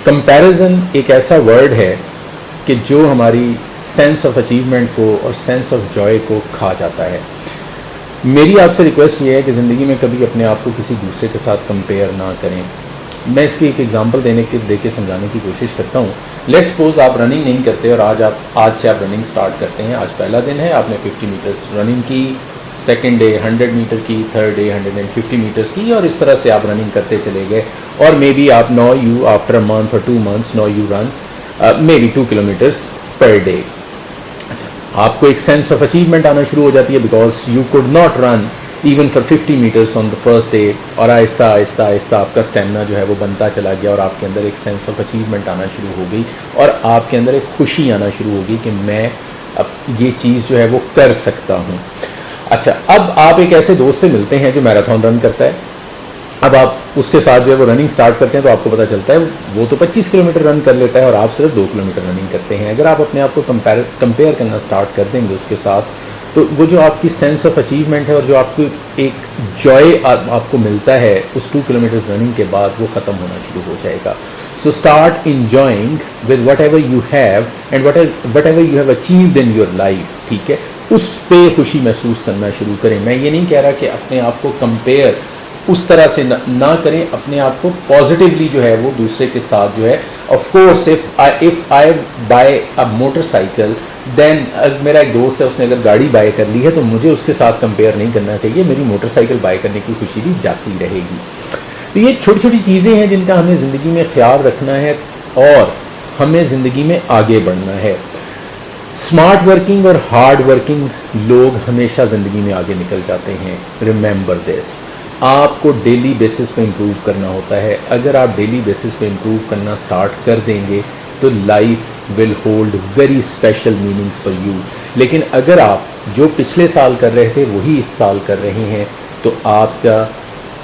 Comparison एक ऐसा word है कि जो हमारी सेंस ऑफ अचीवमेंट को और सेंस ऑफ जॉय को खा जाता है। मेरी आपसे रिक्वेस्ट ये है कि ज़िंदगी में कभी अपने आप को किसी दूसरे के साथ कंपेयर ना करें। मैं इसकी एक एग्जांपल दे के समझाने की कोशिश करता हूँ। लेट्स सपोज आप रनिंग नहीं करते और आज से आप रनिंग स्टार्ट करते हैं। आज पहला दिन है, आपने 50 मीटर्स रनिंग की, सेकेंड डे 100 मीटर की, थर्ड डे 150 मीटर्स की, और इस तरह से आप रनिंग करते चले गए। और मे बी आप know you after a month or 2 months know you run maybe 2 kilometres per day. अच्छा, आपको एक सेंस ऑफ अचीवमेंट आना शुरू हो जाती है because you could not run even for 50 metres on the first day. और आहिस्ता आहिस्ता आहिस्ता आपका स्टेमिना जो है वो बनता चला गया और आपके अंदर एक सेंस ऑफ अचीवमेंट आना शुरू हो गई और आपके अंदर एक खुशी आना शुरू हो गई कि मैं अब ये चीज़ जो है वो कर सकता हूँ। अच्छा, अब आप एक ऐसे दोस्त से मिलते हैं जो मैराथन रन करता है। अब आप उसके साथ जो है वो रनिंग स्टार्ट करते हैं तो आपको पता चलता है वो तो 25 किलोमीटर रन कर लेता है और आप सिर्फ 2 किलोमीटर रनिंग करते हैं। अगर आप अपने आप को कंपेयर करना स्टार्ट कर देंगे उसके साथ, तो वो जो आपकी सेंस ऑफ अचीवमेंट है और जो आपको एक जॉय आपको मिलता है उस 2 किलोमीटर्स रनिंग के बाद, वो ख़त्म होना शुरू हो जाएगा। So start enjoying with what ever you have and what ever you have achieved in your life. ठीक है, उस पे खुशी महसूस करना शुरू करें। मैं ये नहीं कह रहा कि अपने आप को कंपेयर उस तरह से ना करें, अपने आप को पॉजिटिवली जो है वो दूसरे के साथ जो है, of course if I buy a motorcycle then, मेरा एक दोस्त है उसने अगर गाड़ी बाय कर ली है तो मुझे उसके साथ कंपेयर नहीं करना चाहिए, मेरी मोटरसाइकिल बाय करने की खुशी भी जाती रहेगी। तो ये छोटी छोटी चीज़ें हैं जिनका हमें ज़िंदगी में ख्याल रखना है और हमें ज़िंदगी में आगे बढ़ना है। स्मार्ट वर्किंग और हार्ड वर्किंग लोग हमेशा ज़िंदगी में आगे निकल जाते हैं। रिमेंबर दिस, आपको डेली बेसिस पे इम्प्रूव करना होता है। अगर आप डेली बेसिस पे इम्प्रूव करना स्टार्ट कर देंगे तो life will hold very special meanings for you. लेकिन अगर आप जो पिछले साल कर रहे थे वही इस साल कर रहे हैं तो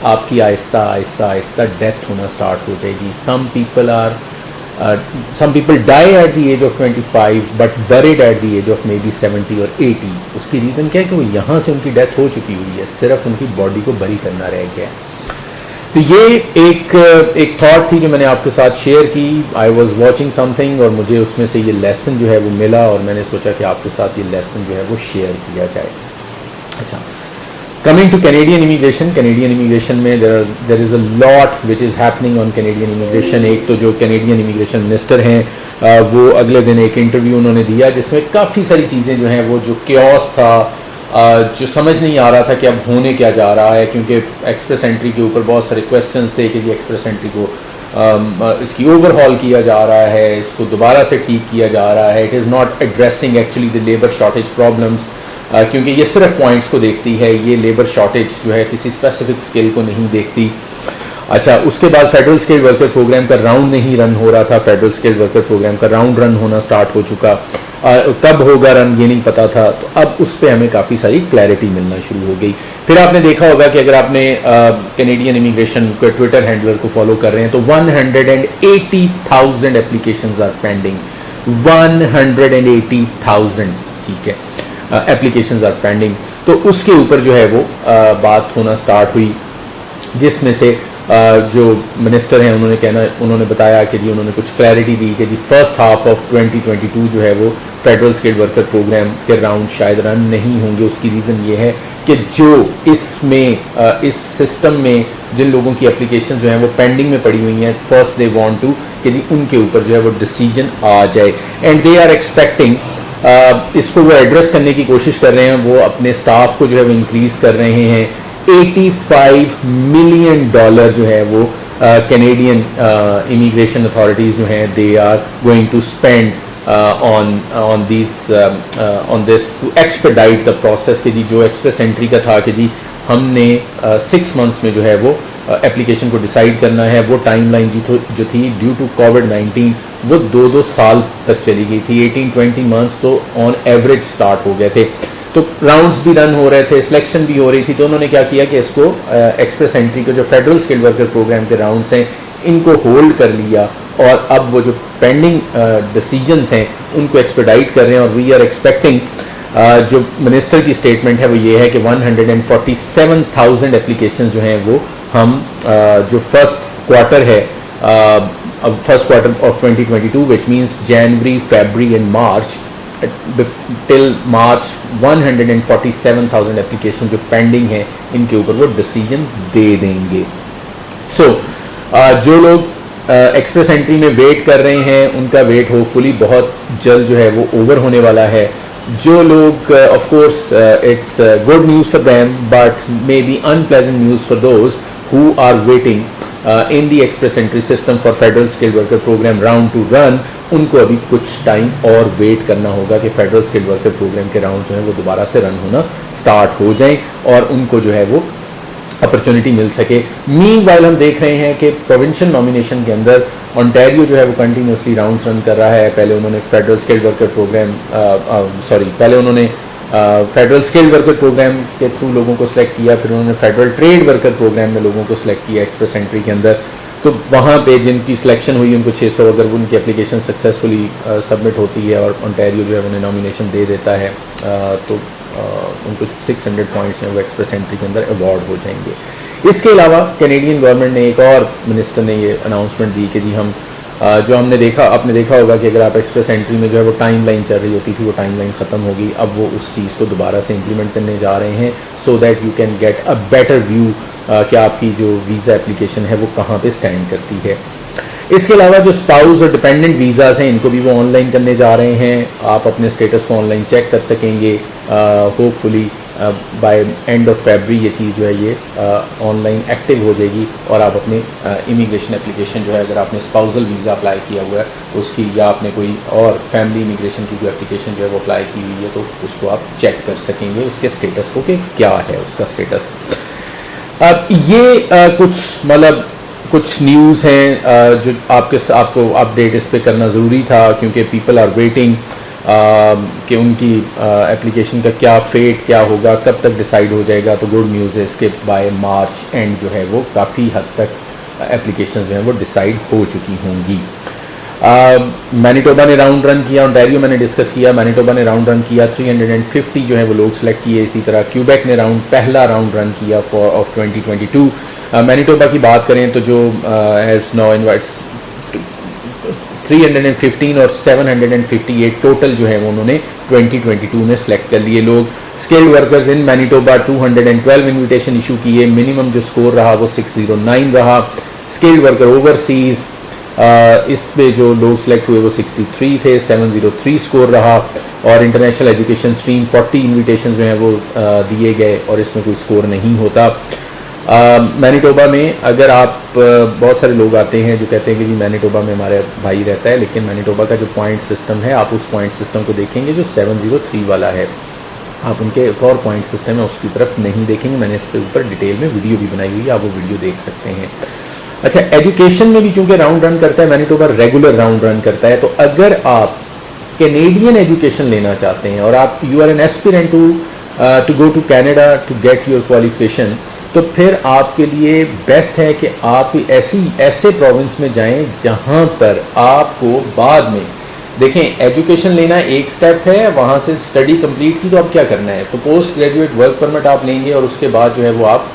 आपकी आहिस्ता आहिस्ता आहिस्ता डेथ होना स्टार्ट हो जाएगी। some people die at the age of 25 but buried at the age of maybe 70 or 80। उसकी रीज़न क्या है कि वो यहाँ से उनकी डेथ हो चुकी हुई है, सिर्फ उनकी बॉडी को बरी करना रह गया है। तो ये एक थॉट थी जो मैंने आपके साथ शेयर की। आई वॉज वॉचिंग समथिंग और मुझे उसमें से ये लेसन जो है वो मिला और मैंने सोचा कि आपके साथ ये लेसन जो है वो शेयर किया जाए। अच्छा, कमिंग टू कैनेडियन इमिग्रेशन में there is a lot which is happening on Canadian immigration. एक तो जो कैनेडियन इमिग्रेशन मिनिस्टर हैं वो अगले दिन एक इंटरव्यू उन्होंने दिया जिसमें काफ़ी सारी चीज़ें जो हैं वो जो क्योस था, जो समझ नहीं आ रहा था कि अब होने क्या जा रहा है, क्योंकि एक्सप्रेस एंट्री के ऊपर बहुत सारे क्वेश्चंस थे कि जी एक्सप्रेस एंट्री को इसकी ओवरहॉल किया जा रहा है, इसको दोबारा से ठीक किया जा रहा है। It is not addressing actually the labour shortage problems, क्योंकि ये सिर्फ पॉइंट्स को देखती है, ये लेबर शॉर्टेज जो है किसी स्पेसिफिक स्किल को नहीं देखती। अच्छा, उसके बाद फेडरल स्किल्ड वर्कर प्रोग्राम का राउंड नहीं रन हो रहा था। फेडरल स्किल्ड वर्कर प्रोग्राम का राउंड रन होना स्टार्ट हो चुका, कब होगा रन ये नहीं पता था। तो अब उस पर हमें काफ़ी सारी क्लैरिटी मिलना शुरू हो गई। फिर आपने देखा होगा कि अगर आपने कैनेडियन इमिग्रेशन के ट्विटर हैंडलर को फॉलो कर रहे हैं तो 180,000 एप्लीकेशंस आर पेंडिंग। 180,000, ठीक है, एप्लीकेशंस आर पेंडिंग। तो उसके ऊपर जो है वो बात होना स्टार्ट हुई, जिसमें से जो मिनिस्टर हैं उन्होंने बताया कि जी उन्होंने कुछ क्लैरिटी दी कि जी फर्स्ट हाफ ऑफ 2022 जो है वो फेडरल स्किल्ड वर्कर प्रोग्राम के राउंड शायद रन नहीं होंगे। उसकी रीज़न ये है कि जो इस सिस्टम में जिन लोगों की एप्लीकेशन जो हैं वो पेंडिंग में पड़ी हुई हैं, फर्स्ट दे वांट टू कि जी उनके ऊपर जो है वो डिसीजन आ जाए एंड दे आर एक्सपेक्टिंग इसको वो एड्रेस करने की कोशिश कर रहे हैं। वो अपने स्टाफ को जो है वो इंक्रीज़ कर रहे हैं। $85 मिलियन जो है वो कैनेडियन इमिग्रेशन अथॉरिटीज़ जो हैं they are going to spend on this to expedite the process. कि जी जो एक्सप्रेस एंट्री का था कि जी हमने 6 months में जो है वो एप्लीकेशन को डिसाइड करना है, वो टाइमलाइन जो थी ड्यू टू कोविड-19 वो 2-2 साल तक चली गई थी। 18-20 months तो ऑन एवरेज स्टार्ट हो गए थे। तो राउंड्स भी रन हो रहे थे, सिलेक्शन भी हो रही थी। तो उन्होंने क्या किया कि इसको एक्सप्रेस एंट्री के जो फेडरल स्किल्ड वर्कर प्रोग्राम के राउंड्स हैं इनको होल्ड कर लिया और अब वो जो पेंडिंग डिसीजंस हैं उनको एक्सपेडाइट कर रहे हैं। और वी आर एक्सपेक्टिंग, जो मिनिस्टर की स्टेटमेंट है वो ये है कि 147,000 एप्लीकेशन जो हैं वो हम जो फर्स्ट क्वार्टर है first quarter of 2022, which means January, February and March, till March 147,000 application जो पेंडिंग है इनके ऊपर वो डिसीजन दे देंगे. सो जो लोग एक्सप्रेस एंट्री में वेट कर रहे हैं उनका वेट होपफुली बहुत जल्द जो है वो ओवर होने वाला है. जो लोग of course it's good news for them but maybe unpleasant news for those who are waiting in the express entry system for federal skilled worker program round two run, उनको अभी कुछ time और wait करना होगा कि federal skilled worker program के round जो है वो दोबारा से रन होना स्टार्ट हो जाएं और उनको जो है वो अपॉर्चुनिटी मिल सके. मीनवाइल हम देख रहे हैं कि प्रोविंशियल नॉमिनेशन के अंदर ओंटारियो जो है वो कंटिन्यूसली राउंड्स रन कर रहा है. पहले उन्होंने फेडरल स्किल्ड वर्कर प्रोग्राम पहले उन्होंने फेडरल स्किल्ड वर्कर प्रोग्राम के थ्रू लोगों को सिलेक्ट किया, फिर उन्होंने फेडरल ट्रेड वर्कर प्रोग्राम में लोगों को सिलेक्ट किया एक्सप्रेस एंट्री के अंदर. तो वहाँ पे जिनकी सिलेक्शन हुई उनको 600 अगर उनकी एप्लीकेशन सक्सेसफुली सबमिट होती है और ओंटारियो जो है उन्हें नॉमिनेशन दे देता है तो उनको 600 पॉइंट्स हैं वो एक्सप्रेस एंट्री के अंदर अवार्ड हो जाएंगे. इसके अलावा कैनेडियन गवर्नमेंट ने एक और मिनिस्टर ने ये अनाउंसमेंट दी कि जी हम जो आपने देखा होगा कि अगर आप एक्सप्रेस एंट्री में जो है वो टाइम लाइन चल रही होती थी वो टाइम लाइन ख़त्म होगी. अब वो उस चीज़ को दोबारा से इम्प्लीमेंट करने जा रहे हैं so that you can get a better view कि आपकी जो वीज़ा एप्लीकेशन है वो कहाँ पे स्टैंड करती है. इसके अलावा जो स्पाउस और डिपेंडेंट वीज़ाज़ हैं इनको भी वो ऑनलाइन करने जा रहे हैं. आप अपने स्टेटस को ऑनलाइन चेक कर सकेंगे. Hopefully by end of February ये चीज़ जो है ये ऑनलाइन एक्टिव हो जाएगी और आप अपने इमिग्रेशन एप्लीकेशन जो है अगर आपने स्पाउसल वीज़ा अप्लाई किया हुआ है तो उसकी या आपने कोई और फैमिली इमिग्रेशन की जो एप्लीकेशन जो है वो अप्लाई की हुई है तो उसको आप चेक कर सकेंगे उसके स्टेटस को कि क्या है उसका स्टेटस. अब ये कुछ न्यूज़ हैं जो आपको अपडेट इस पे करना ज़रूरी था क्योंकि पीपल आर वेटिंग कि उनकी एप्लीकेशन का क्या फेट क्या होगा, कब तक डिसाइड हो जाएगा. तो गुड न्यूज़ है इसके बाय मार्च एंड जो है वो काफ़ी हद तक एप्लीकेशन जो हैं वो डिसाइड हो चुकी होंगी. मैनिटोबा ने राउंड रन किया, ओंटारियो मैंने डिस्कस किया, मैनिटोबा ने राउंड रन किया, 350 जो है वो लोग सेलेक्ट किए. इसी तरह क्यूबेक ने पहला राउंड रन किया ऑफ 2022. मैनिटोबा की बात करें तो जो हैज़ नाउ इनवाइट्स 315 और 758 टोटल जो है वो उन्होंने 2022 में सेलेक्ट कर लिए लोग. Skilled workers in Manitoba 212 invitation issue किए. मिनिमम जो स्कोर रहा वो 609 रहा. स्किल्ड वर्कर ओवरसीज़ इसमें जो लोग सेलेक्ट हुए वो 63 थे, 703 स्कोर रहा. और इंटरनेशनल एजुकेशन स्ट्रीम 40 इन्विटेशन जो हैं वो दिए गए और इसमें कोई स्कोर नहीं होता. मैनिटोबा में अगर आप बहुत सारे लोग आते हैं जो कहते हैं कि जी मैनिटोबा में हमारे भाई रहता है, लेकिन मैनिटोबा का जो पॉइंट सिस्टम है आप उस पॉइंट सिस्टम को देखेंगे जो 703 वाला है. आप उनके एक और पॉइंट सिस्टम है उसकी तरफ नहीं देखेंगे. मैंने इस पे ऊपर डिटेल में वीडियो भी बनाई हुई है, आप वो वीडियो देख सकते हैं. अच्छा, एजुकेशन में भी चूंकि राउंड रन करता है मैनिटोबा, रेगुलर राउंड रन करता है. तो अगर आप कैनेडियन एजुकेशन लेना चाहते हैं और आप you are an aspirant to go to Canada to get your qualification, तो फिर आपके लिए बेस्ट है कि आप ऐसे प्रोविंस में जाएं जहां पर आपको बाद में देखें एजुकेशन लेना एक स्टेप है, वहां से स्टडी कंप्लीट की तो अब क्या करना है, तो पोस्ट ग्रेजुएट वर्क परमिट आप लेंगे और उसके बाद जो है वो आप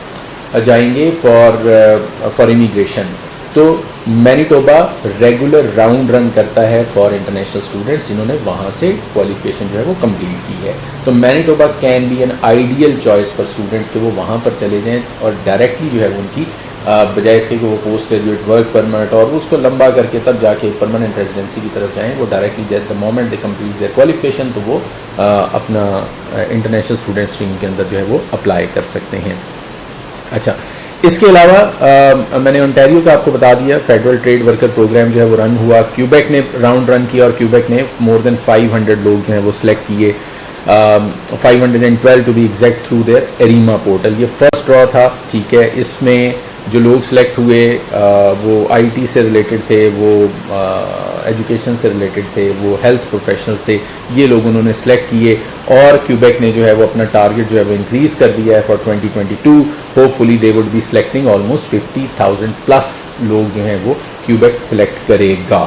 जाएंगे फॉर इमिग्रेशन. तो मैनिटोबा रेगुलर राउंड रन करता है फॉर इंटरनेशनल स्टूडेंट्स जिन्होंने वहाँ से क्वालिफिकेशन जो है वो कंप्लीट की है. तो Manitoba can be an ideal choice for students कि वो वहाँ पर चले जाएं और डायरेक्टली जो है वो उनकी बजाय इसके कि वो पोस्ट ग्रेजुएट वर्क परमिट और उसको लंबा करके तब जाके परमानेंट रेजिडेंसी की तरफ जाएँ, वो directly the moment they complete their qualification तो वो अपना इंटरनेशनल स्टूडेंट स्ट्रीम के अंदर जो है वो अप्लाई कर सकते हैं. अच्छा, इसके अलावा मैंने ओंटारियो का आपको बता दिया फेडरल ट्रेड वर्कर प्रोग्राम जो है वो रन हुआ. क्यूबेक ने राउंड रन किया और क्यूबेक ने मोर देन 500 लोग जो हैं वो सिलेक्ट किए, 512 to be exact through their Erima portal. ये फर्स्ट ड्रॉ था, ठीक है. इसमें जो लोग सिलेक्ट हुए वो आईटी से रिलेटेड थे, वो एजुकेशन से रिलेटेड थे, वो हेल्थ प्रोफेशनल्स थे. ये लोग उन्होंने सेलेक्ट किए और क्यूबेक ने जो है वो अपना टारगेट जो है वो इंक्रीज़ कर दिया है for 2022. Hopefully they would be selecting almost 50,000 plus लोग जो हैं वो क्यूबेक सिलेक्ट करेगा.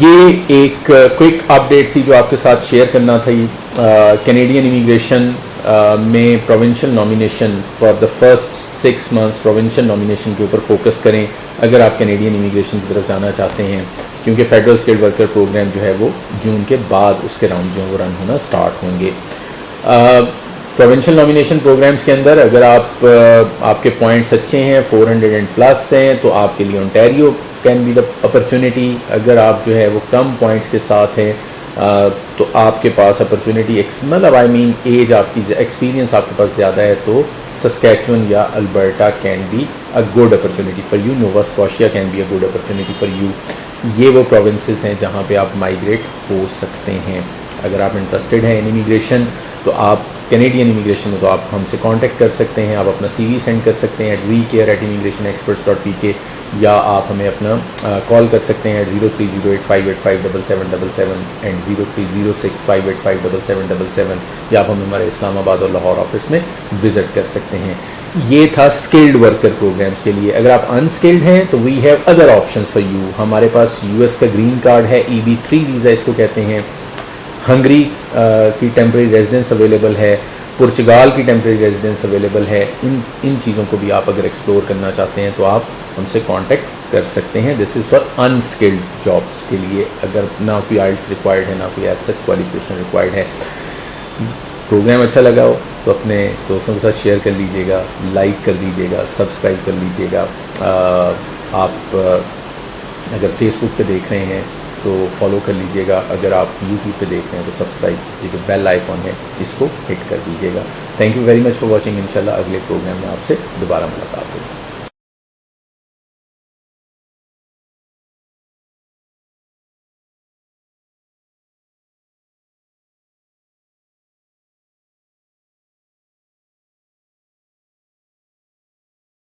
ये एक क्विक अपडेट थी जो आपके साथ शेयर करना थी. कैनेडियन इमिग्रेशन में provincial nomination for the first 6 months provincial nomination के ऊपर फोकस करें अगर आप कैनेडियन इमिग्रेशन की तरफ जाना चाहते हैं, क्योंकि फेडरल स्किल्ड वर्कर प्रोग्राम जो है वो जून के बाद उसके राउंड जो है वो रन होना स्टार्ट होंगे। प्रोविंशियल नॉमिनेशन प्रोग्राम्स के अंदर अगर आप आपके पॉइंट्स अच्छे हैं, 400 एंड प्लस हैं, तो आपके लिए Ontario can be the opportunity. अगर आप जो है वो कम पॉइंट्स के साथ हैं तो आपके पास अपॉर्चुनिटी मतलब आई मीन एज आपकी एक्सपीरियंस आपके पास ज़्यादा है तो सस्कैचुअन या Alberta can be a good opportunity for you, Nova Scotia can be a good opportunity for you. ये वो प्रोविंसेस हैं जहाँ पे आप माइग्रेट हो सकते हैं। अगर आप इंटरेस्टेड हैं इन इमिग्रेशन तो आप कैनेडियन इमिग्रेशन में तो आप हमसे कांटेक्ट कर सकते हैं। आप अपना CV सेंड कर सकते हैं vcare@immigrationexperts.pk या आप हमें अपना कॉल कर सकते हैं 0308585777 एंड 0306585777 या आप हमें हमारे इस्लामाबाद और लाहौर ऑफिस में विज़िट कर सकते हैं। ये था स्किल्ड वर्कर प्रोग्राम्स के लिए। अगर आप अनस्किल्ड हैं तो we have other options for you. हमारे पास US का ग्रीन कार्ड है, EB3 वीज़ा इसको कहते हैं। हंगरी की टेम्परेरी रेजिडेंस अवेलेबल है, पुर्तगाल की टेम्परेरी रेजिडेंस अवेलेबल है। इन चीज़ों को भी आप अगर एक्सप्लोर करना चाहते हैं तो आप हमसे कांटेक्ट कर सकते हैं। This is for unskilled jobs के लिए, अगर ना कोई IELTS रिक्वायर्ड है, ना कोई एज सच क्वालिफिकेशन रिक्वायर्ड है। प्रोग्राम अच्छा लगा हो तो अपने दोस्तों के साथ शेयर कर लीजिएगा, लाइक कर दीजिएगा, सब्सक्राइब कर लीजिएगा। आप अगर फेसबुक पे देख रहे हैं तो फॉलो कर लीजिएगा। अगर आप यूट्यूब पे देख रहे हैं तो सब्सक्राइब, ये जो बेल आइकॉन है इसको हिट कर दीजिएगा। Thank you very much for watching. इंशाल्लाह अगले प्रोग्राम में आपसे दोबारा मुलाकात होगी।